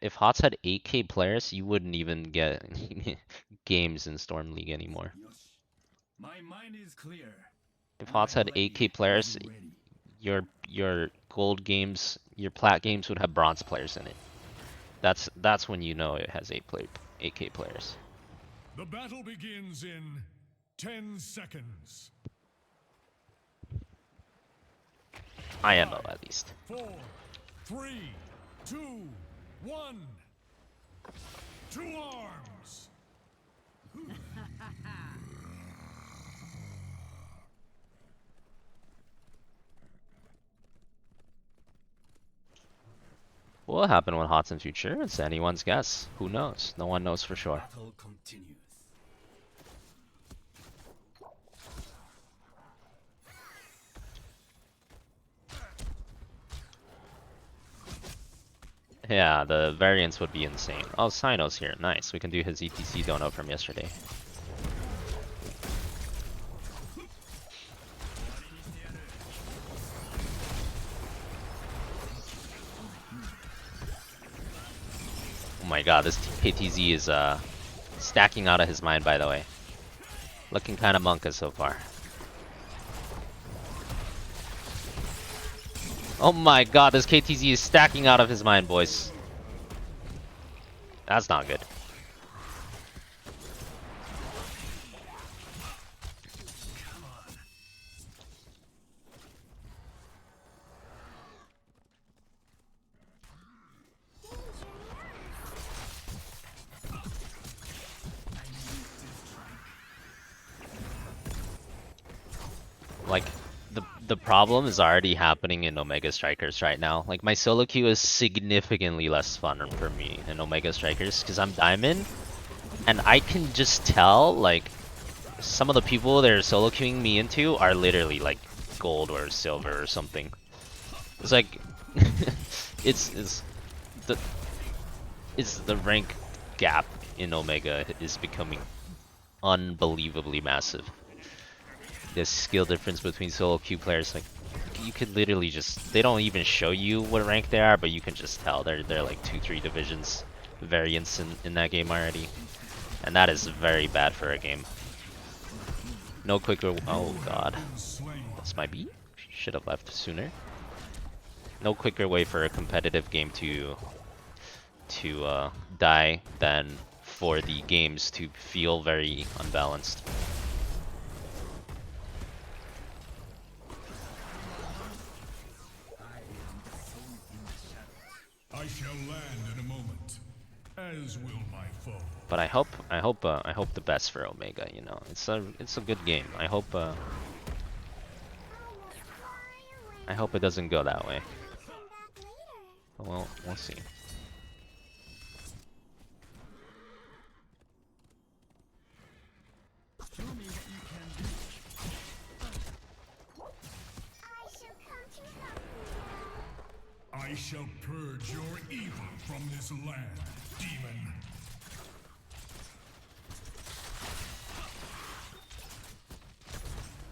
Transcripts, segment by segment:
if HOTS had 8K players, you wouldn't even get games in Storm League anymore. My mind is clear. If HOTS had 8K players, your gold games, your plat games would have bronze players in it. That's when you know it has 8K players. The battle begins in 10 seconds. IMO at least. 4, 3, 2, 1. To arms. What will happen when HOTS in future? It's anyone's guess. Who knows? No one knows for sure. Battle continues. Yeah, the variance would be insane. Oh, Sino's here. Nice. We can do his ETC donut from yesterday. Oh my god, this KTZ is stacking out of his mind, by the way. Looking kind of monka so far. Oh my god, this KTZ is stacking out of his mind, boys. That's not good. Like, the problem is already happening in Omega Strikers right now. Like, my solo queue is significantly less fun for me in Omega Strikers because I'm Diamond, and I can just tell, like, some of the people they're solo queuing me into are literally like gold or silver or something. It's like, it's the rank gap in Omega is becoming unbelievably massive. The skill difference between solo queue players, like, you could literally just, they don't even show you what rank they are, but you can just tell they're like 2-3 divisions variance in that game already. And that is very bad for a game. No quicker, oh god. That's my beat? Should have left sooner. No quicker way for a competitive game to die than for the games to feel very unbalanced. I shall land in a moment, as will my foe. But I hope the best for Omega. You know, it's a good game. I hope it doesn't go that way. Well, we'll see. I shall purge your evil from this land, demon.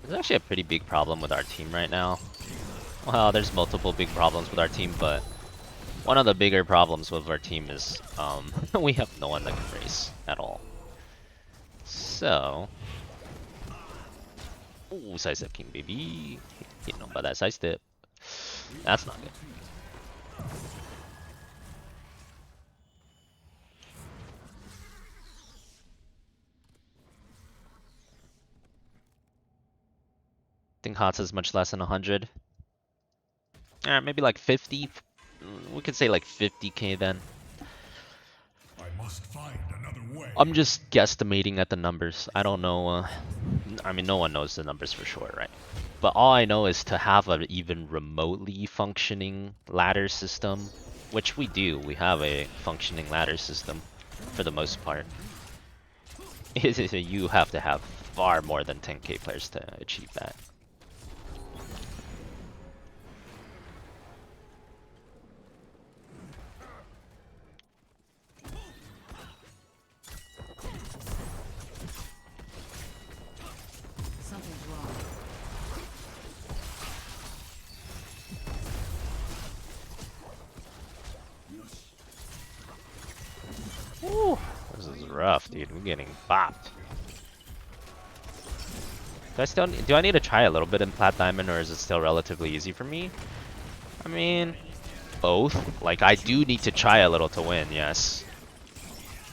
There's actually a pretty big problem with our team right now. Well, there's multiple big problems with our team, but one of the bigger problems with our team is we have no one that can race at all. So, ooh, sidestep king baby. You know about that sidestep. That's not good. I think HOTS is much less than 100. Maybe like 50. We could say like 50k then. I must find another way. I'm just guesstimating at the numbers. I don't know. I mean, no one knows the numbers for sure, right? But all I know is to have an even remotely functioning ladder system, which we do. We have a functioning ladder system for the most part. You have to have far more than 10k players to achieve that. Something's wrong. Ooh, this is rough, dude. We're getting bopped. Do I need to try a little bit in Plat Diamond, or is it still relatively easy for me? I mean, both. Like, I do need to try a little to win, yes.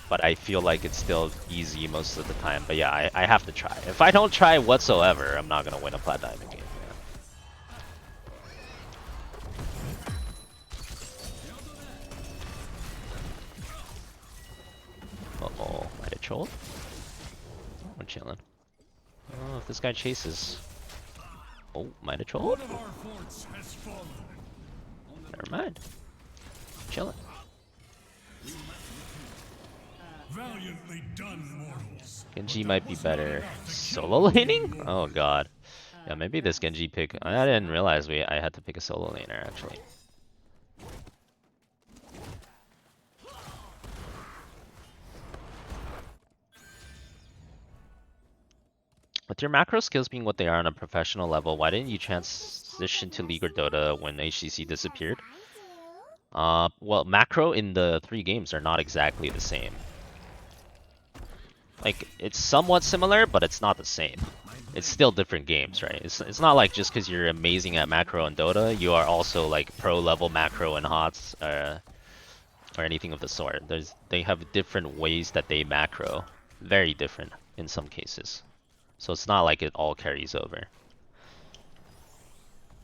But I feel like it's still easy most of the time. But yeah, I have to try. If I don't try whatsoever, I'm not gonna win a Plat Diamond game. Yeah. Uh-oh, might have trolled? I'm chilling. Oh, if this guy chases. Oh, might have trolled? Never mind. Chilling. Valiantly done, mortals. Genji might be better. Solo laning? Oh god. Yeah, maybe this Genji pick. I didn't realize I had to pick a solo laner actually. With your macro skills being what they are on a professional level, why didn't you transition to League or Dota when HCC disappeared? Well, macro in the 3 games are not exactly the same. Like, it's somewhat similar, but it's not the same. It's still different games, right? It's not like just because you're amazing at macro in Dota, you are also like pro level macro in HOTS, or anything of the sort. They have different ways that they macro, very different in some cases. So it's not like it all carries over.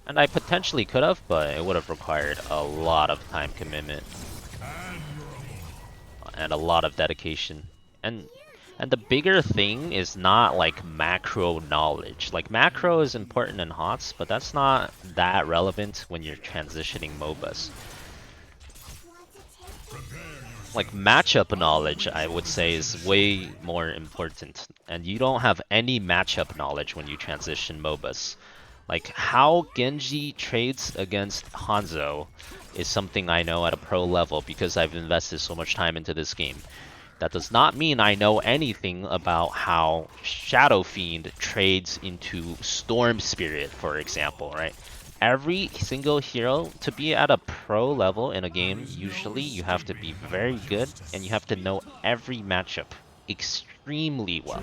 And I potentially could have, but it would have required a lot of time commitment and a lot of dedication. And the bigger thing is not like macro knowledge. Like macro is important in HOTS, but that's not that relevant when you're transitioning MOBAs. Like matchup knowledge, I would say, is way more important. And you don't have any matchup knowledge when you transition MOBAs. Like how Genji trades against Hanzo is something I know at a pro level because I've invested so much time into this game. That does not mean I know anything about how Shadow Fiend trades into Storm Spirit, for example, right? Every single hero, to be at a pro level in a game, usually you have to be very good and you have to know every matchup extremely well.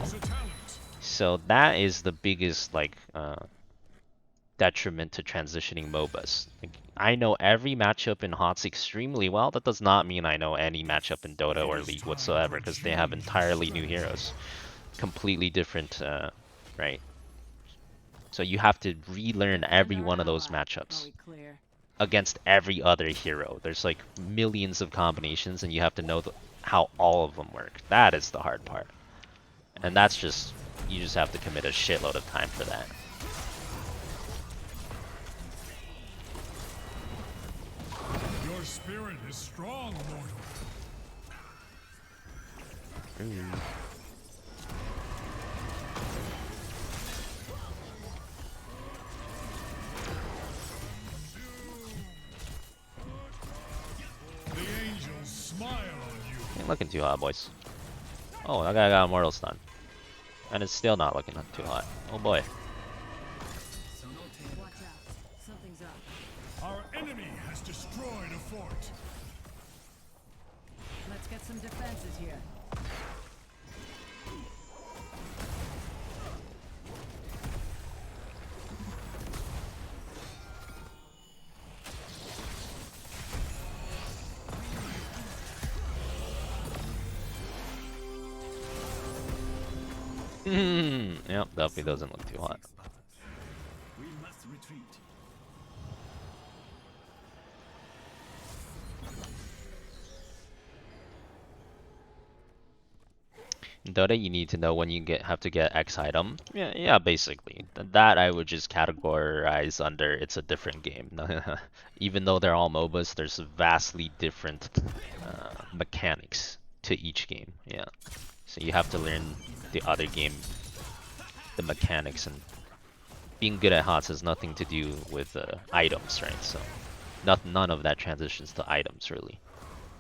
So that is the biggest detriment to transitioning MOBAs. Like, I know every matchup in HOTS extremely well. That does not mean I know any matchup in Dota or League whatsoever, because they have entirely new heroes. Completely different, right? So you have to relearn every one of those matchups against every other hero. There's like millions of combinations, and you have to know how all of them work. That is the hard part. And that's just, you just have to commit a shitload of time for that. Your spirit is strong, mortal. The angels smile on you. Ain't looking too hot, boys. Oh, that guy got a mortal stun. And it's still not looking too hot. Oh boy. Watch out. Something's up. Our enemy has destroyed a fort. Let's get some defenses here. Yep, Duffy doesn't look too hot. We must retreat. In Dota, you need to know when you have to get X item. Yeah, basically. That I would just categorize under it's a different game. Even though they're all MOBAs, there's vastly different mechanics to each game. Yeah. So you have to learn the other game, the mechanics, and being good at HOTS has nothing to do with items, right? So none of that transitions to items really,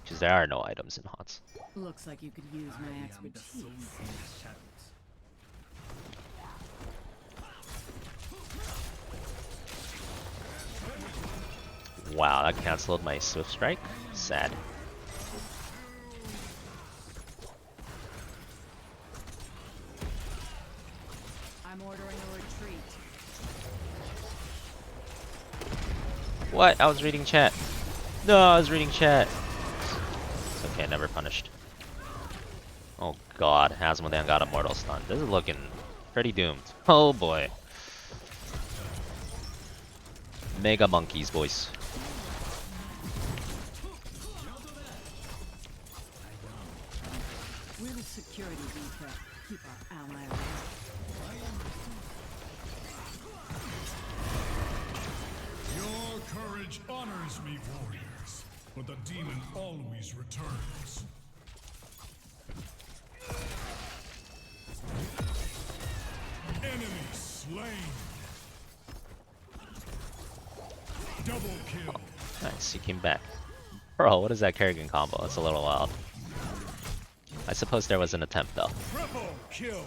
because there are no items in HOTS. Looks like you could use my expertise. Wow, that cancelled my Swift Strike. Sad. I'm ordering a retreat. What? I was reading chat. No, I was reading chat. It's okay, never punished. Oh god, Asmodean got a mortal stun. This is looking pretty doomed. Oh boy. Mega monkeys, boys. We're the security detail. Keep our ally around. Your courage honors me, warriors, but the demon always returns. Enemy slain. Double kill. Nice, he came back. Bro, what is that Kerrigan combo? That's a little wild. I suppose there was an attempt though. Triple kill.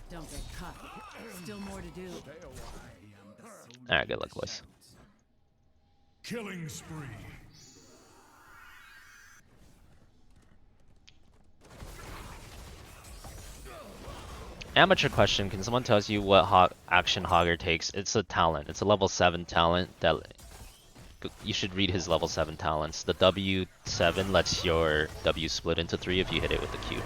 Don't get caught. Still more to do. Alright, good luck, boys. Killing spree. Amateur question, can someone tell you what action Hogger takes? It's a talent. It's a level 7 talent that you should read his level 7 talents. The W7 lets your W split into 3 if you hit it with the Q.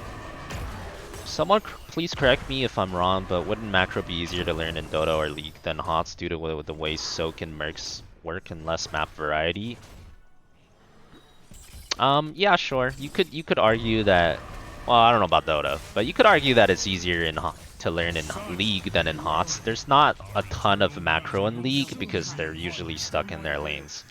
Someone please correct me if I'm wrong, but wouldn't macro be easier to learn in Dota or League than HOTS due to the way soak and mercs work and less map variety? Yeah, sure. You could argue that. Well, I don't know about Dota, but you could argue that it's easier to learn in League than in HOTS. There's not a ton of macro in League because they're usually stuck in their lanes.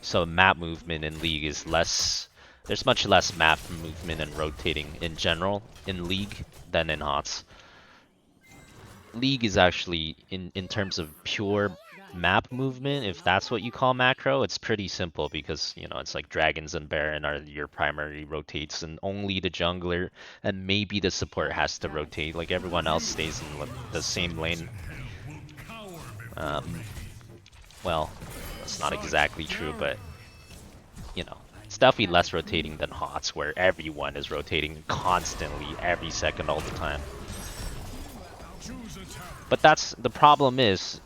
So map movement in League is less. There's much less map movement and rotating in general in League than in HOTS. League is actually, in terms of pure map movement, if that's what you call macro, it's pretty simple because, you know, it's like Dragons and Baron are your primary rotates and only the jungler and maybe the support has to rotate. Like everyone else stays in the same lane. Well, that's not exactly true, but, you know, it's definitely less rotating than HOTS where everyone is rotating constantly every second all the time. But that's the problem is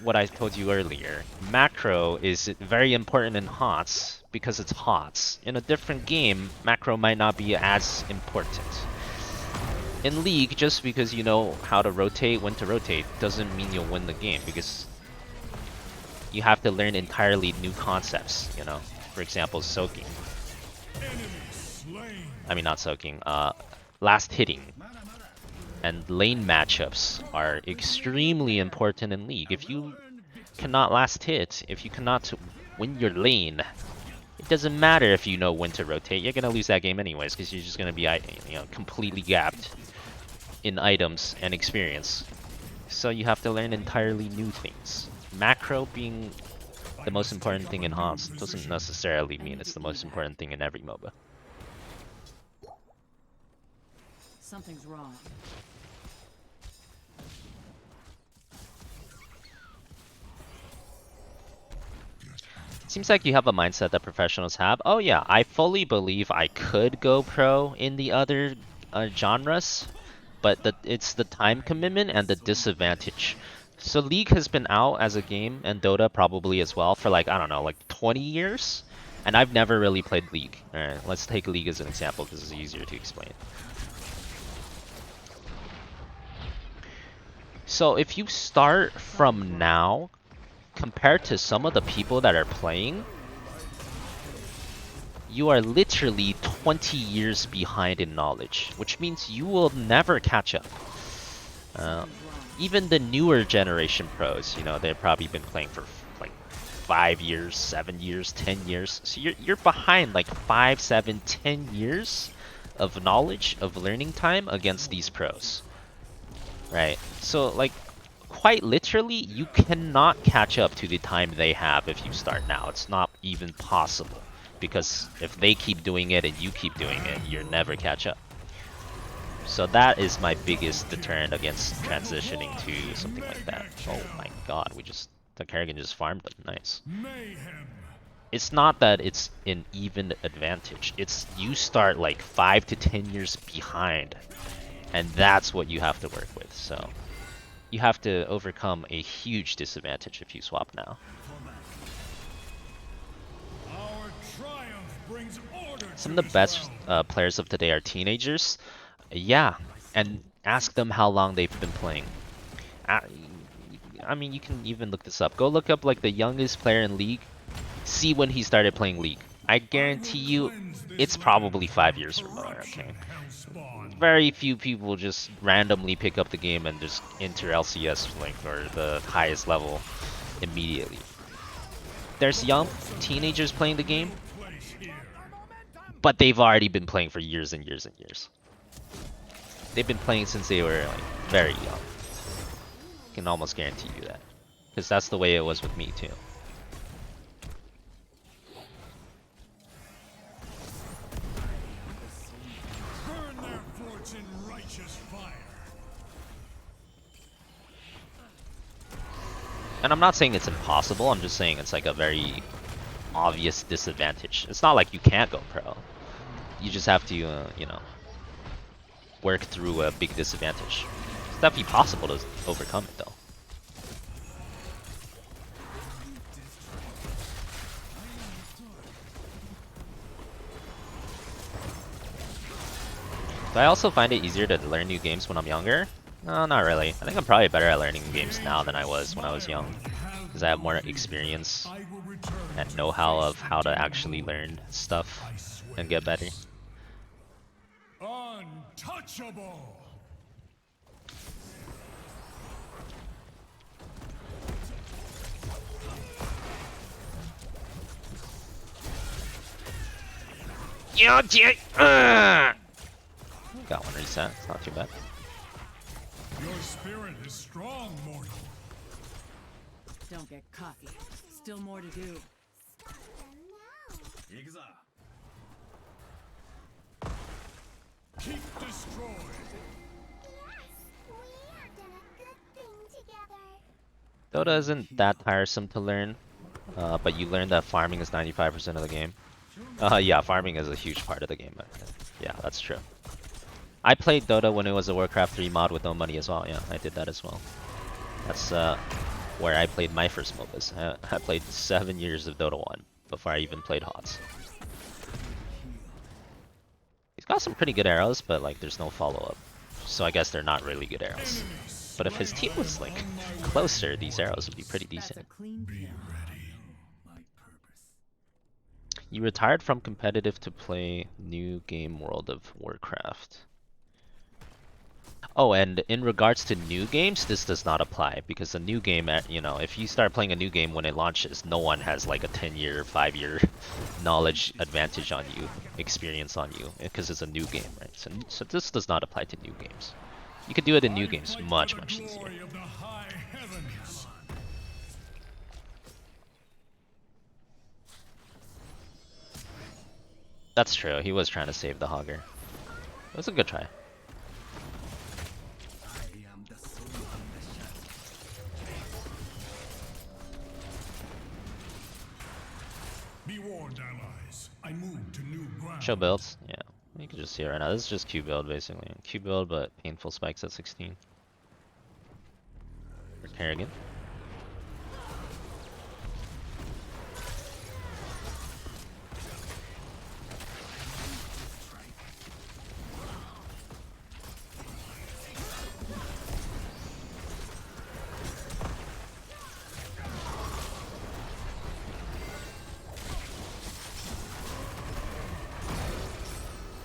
what I told you earlier. Macro is very important in HOTS because it's HOTS. In a different game, macro might not be as important. In League, just because you know how to rotate, when to rotate, doesn't mean you'll win the game because you have to learn entirely new concepts, you know? For example, soaking. I mean, not soaking, last hitting. And lane matchups are extremely important in League. If you cannot last hit, if you cannot win your lane, it doesn't matter if you know when to rotate. You're gonna lose that game anyways because you're just gonna be, you know, completely gapped in items and experience. So you have to learn entirely new things. Macro being the most important thing in HOTS doesn't necessarily mean it's the most important thing in every MOBA. Something's wrong. Seems like you have a mindset that professionals have. Oh yeah, I fully believe I could go pro in the other genres, but it's the time commitment and the disadvantage. So League has been out as a game, and Dota probably as well, for like, I don't know, like 20 years? And I've never really played League. Alright, let's take League as an example because it's easier to explain. So if you start from now, compared to some of the people that are playing, you are literally 20 years behind in knowledge, which means you will never catch up. Even the newer generation pros, you know, they've probably been playing for like 5 years, 7 years, 10 years. So you're behind like 5, 7, 10 years of knowledge, of learning time against these pros. Right? So like, quite literally, you cannot catch up to the time they have if you start now. It's not even possible. Because if they keep doing it and you keep doing it, you'll never catch up. So that is my biggest deterrent against transitioning to something like that. Oh my god, the Kerrigan just farmed them. Nice. It's not that it's an even advantage. It's you start like 5 to 10 years behind And that's what you have to work with. So you have to overcome a huge disadvantage if you swap now. Our triumph brings order Some to of the this best realm. players of today are teenagers. Yeah, and ask them how long they've been playing. Uh, I mean, you can even look this up. Go look up like the youngest player in League. See when he started playing League. I I will guarantee you, cleanse this it's land probably from 5 the years or more. corruption Okay. hellspawn. Very few people just randomly pick up the game and just enter LCS like or the highest level immediately. There's young teenagers playing the game, Place here. but they've already been playing for years and years and years. They've been playing since they were like very young. I can almost guarantee you that, because that's the way it was with me too. Burn their forts in righteous fire. And I'm not saying it's impossible, I'm just saying it's like a very obvious disadvantage. It's not like you can't go pro. You just have to, you know, work through a big disadvantage. It's definitely possible to overcome it though. Do I also find it easier to learn new games when I'm younger? No, not really. I think I'm probably better at learning games now than I was when I was young, because I have more experience I will return and to know-how face of how to the actually demon. learn stuff I swear and get better. untouchable. Got one reset, it's not too bad. Your spirit is strong, mortal. Don't get cocky. Still more to do. Keep destroyed. Dota isn't that tiresome to learn, but you learn that farming is 95% of the game. Yeah, farming is a huge part of the game. Yeah, that's true. I played Dota when it was a Warcraft 3 mod with no money as well. Yeah, I did that as well. That's where I played my first MOBAs. I played 7 years of Dota 1 before I even played HOTS. He's got some pretty good arrows, but like there's no follow-up. So I guess they're not really good arrows. But if his team was like closer, these arrows would be pretty That's a decent. clean kill. You retired from competitive to play new game World of Warcraft. Oh, and in regards to new games, this does not apply because a new game, you know, if you start playing a new game when it launches, no one has like a 10-year, 5-year knowledge advantage on you, experience on you, because it's a new game, right? So this does not apply to new games. You could do it in new games much easier. Glory of the high heavens. That's true. He was trying to save the Hogger. It was a good try. Be warned, allies. I move to new ground. Show builds. Yeah. You can just see it right now. This is just Q build basically. Q build, but painful spikes at 16. For Kerrigan.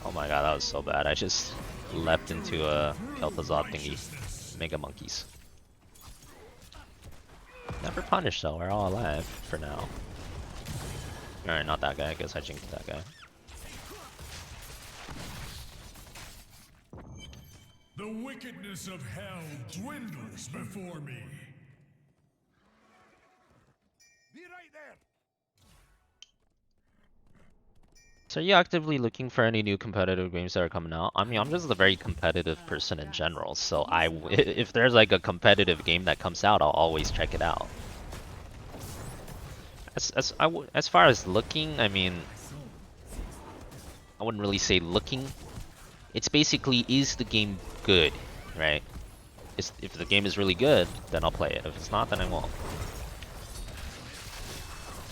Oh my god, that was so bad. I just leapt into a Kel'Thuzad thingy. Mega monkeys. Never punished though, we're all alive for now. Alright, not that guy, I guess I jinxed that guy. The wickedness of hell dwindles before me. Be right there. So are you actively looking for any new competitive games that are coming out? I mean, I'm just a very competitive person in general, so if there's like a competitive game that comes out, I'll always check it out. As far as looking, I mean, I wouldn't really say looking. It's basically, is the game good, right? If the game is really good, then I'll play it. If it's not, then I won't.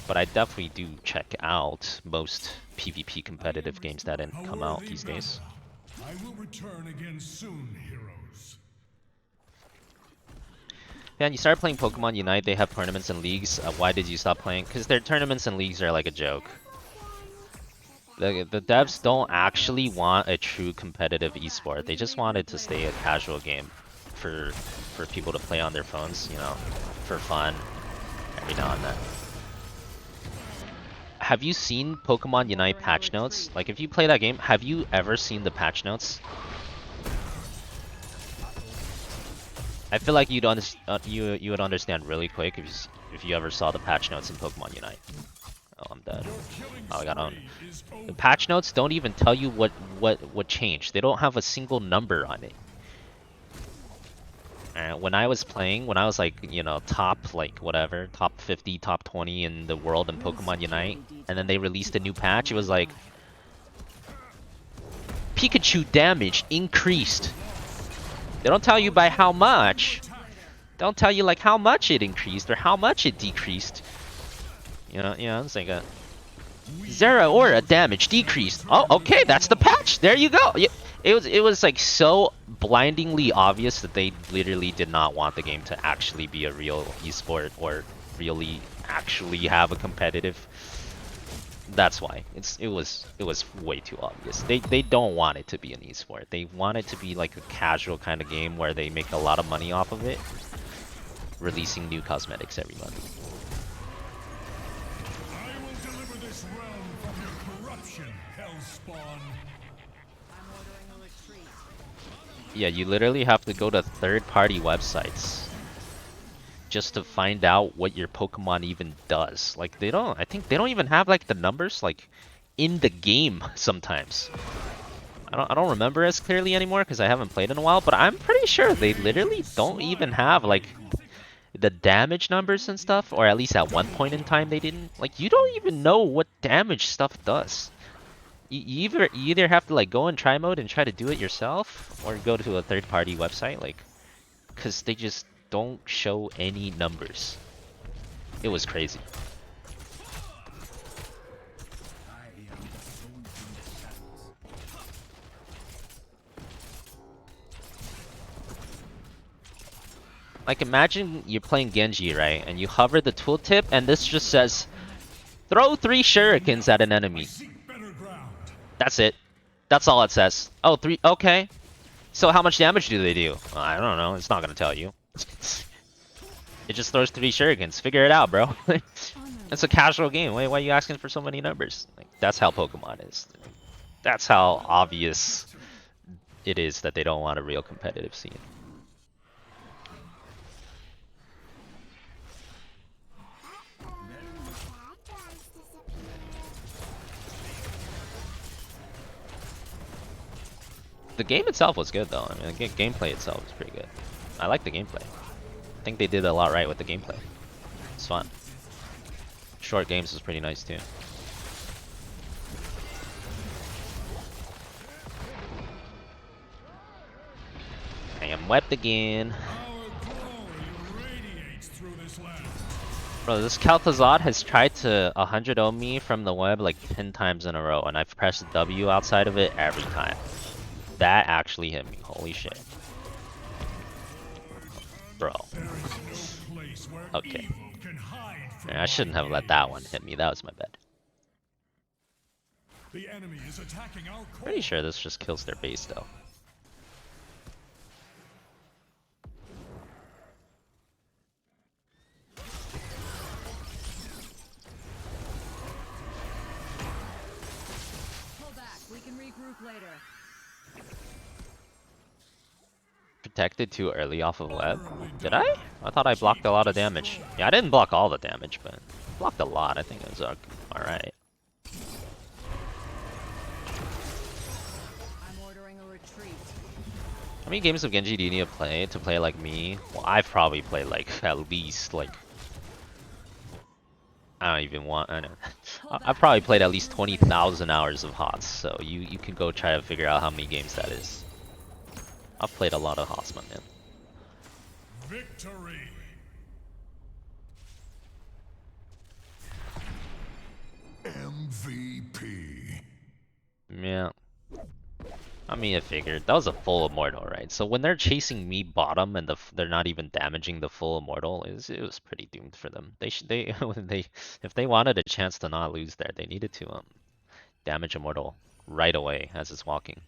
But I definitely do check out most PvP competitive games that come out these days. I will return again soon, heroes. Yeah, and you started playing Pokemon Unite, they have tournaments and leagues. Why did you stop playing? Because their tournaments and leagues are like a joke. The devs don't actually want a true competitive esport. They just want it to stay a casual game for people to play on their phones, you know, for fun every now and then. Have you seen Pokemon Unite patch notes? Like, if you play that game, have you ever seen the patch notes? I feel like you would understand really quick if you ever saw the patch notes in Pokemon Unite. Oh, I'm dead. Oh, I got owned. The patch notes don't even tell you what changed. They don't have a single number on it. And when I was playing, when I was like, you know, top, like, whatever, top 50, top 20 in the world in Pokemon Unite, and then they released a new patch, it was like, Pikachu damage increased. They don't tell you by how much. They don't tell you, like, how much it increased or how much it decreased. You know, it's like a Zeraora damage decreased. Oh, okay, that's the patch. There you go. It was like so blindingly obvious that they literally did not want the game to actually be a real esport or really actually have a competitive. That's why it was way too obvious. They don't want it to be an esport. They want it to be like a casual kind of game where they make a lot of money off of it, releasing new cosmetics every month. Yeah, you literally have to go to third-party websites just to find out what your Pokemon even does. Like, I think they don't even have like the numbers like in the game sometimes. I don't remember as clearly anymore because I haven't played in a while, but I'm pretty sure they literally don't even have like the damage numbers and stuff, or at least at one point in time they didn't. Like, you don't even know what damage stuff does. You either have to like go in try mode and try to do it yourself, or go to a third-party website, like, because they just don't show any numbers. It was crazy. Like, imagine you're playing Genji, right? And you hover the tooltip, and this just says, throw 3 shurikens at an enemy. That's it. That's all it says. Oh, 3. Okay. So how much damage do they do? I don't know. It's not gonna tell you. It just throws 3 shurikens. Figure it out, bro. It's a casual game. Why are you asking for so many numbers? Like, that's how Pokemon is. That's how obvious it is that they don't want a real competitive scene. The game itself was good though. I mean, the gameplay itself was pretty good. I like the gameplay. I think they did a lot right with the gameplay. It's fun. Short games was pretty nice too. I am wept again. Bro, this Kaltazad has tried to 100-0 me from the web like 10 times in a row, and I've pressed W outside of it every time. That actually hit me. Holy shit. Bro. Okay. I shouldn't have let that one hit me. That was my bad. Pretty sure this just kills their base though. Pull back. We can regroup later. Protected too early off of web? Did I? I thought I blocked a lot of damage. Yeah, I didn't block all the damage, but blocked a lot. I think it was alright. I'm ordering a retreat. How many games of Genji do you need to play like me? Well, I've probably played like at least like I don't I've probably played at least 20,000 hours of HOTS, so you can go try to figure out how many games that is. I've played a lot of HOTS, my man. Victory. MVP. Yeah. I mean, I figured. That was a full immortal, right? So when they're chasing me bottom and they're not even damaging the full immortal, it was pretty doomed for them. They if they wanted a chance to not lose there, they needed to damage immortal right away as it's walking.